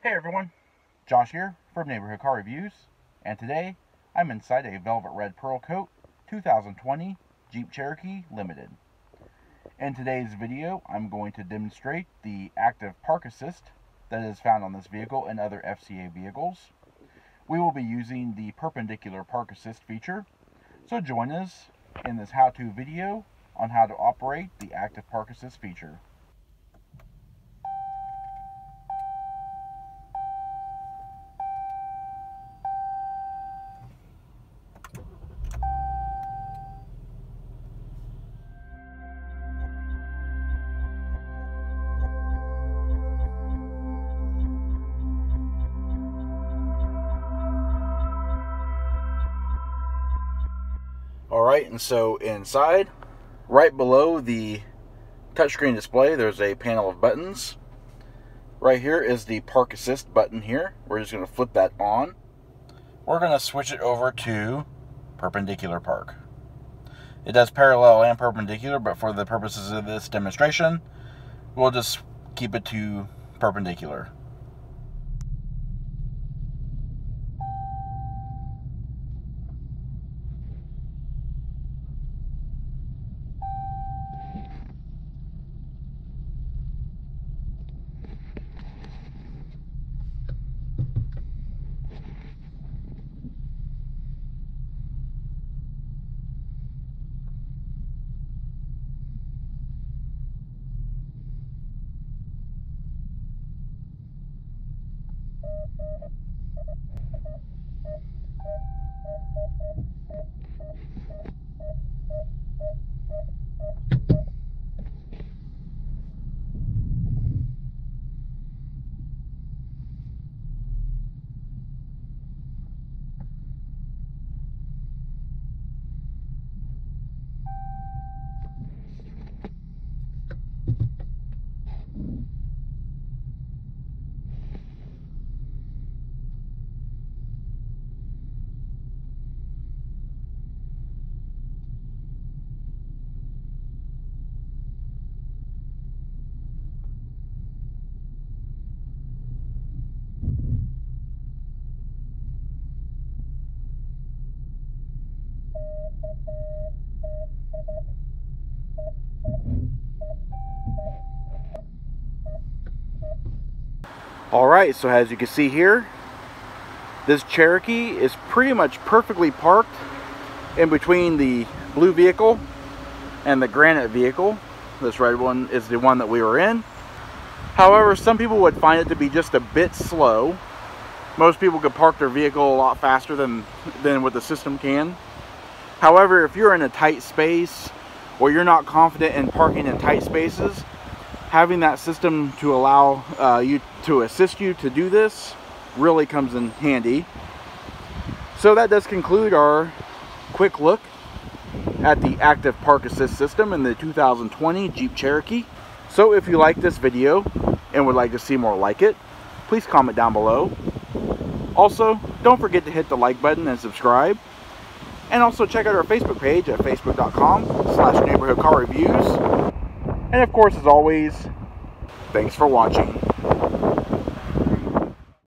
Hey everyone, Josh here from Neighborhood Car Reviews, and today I'm inside a Velvet Red Pearl Coat 2020 Jeep Cherokee Limited. In today's video, I'm going to demonstrate the Active Park Assist that is found on this vehicle and other FCA vehicles. We will be using the perpendicular park assist feature, so join us in this how-to video on how to operate the Active Park Assist feature. Alright, and so inside, right below the touchscreen display, there's a panel of buttons. Right here is the Park Assist button here. We're just going to flip that on. We're going to switch it over to perpendicular park. It does parallel and perpendicular, but for the purposes of this demonstration, we'll just keep it to perpendicular. Alright, so as you can see here, this Cherokee is pretty much perfectly parked in between the blue vehicle and the granite vehicle. This red one is the one that we were in. However, some people would find it to be just a bit slow. Most people could park their vehicle a lot faster than what the system can. However, if you're in a tight space or you're not confident in parking in tight spaces, having that system to allow to assist you to do this really comes in handy. So that does conclude our quick look at the Active Park Assist system in the 2020 Jeep Cherokee. So if you like this video and would like to see more like it, please comment down below. Also, don't forget to hit the like button and subscribe. And also check out our Facebook page at facebook.com/neighborhoodcarreviews. And of course, as always, thanks for watching.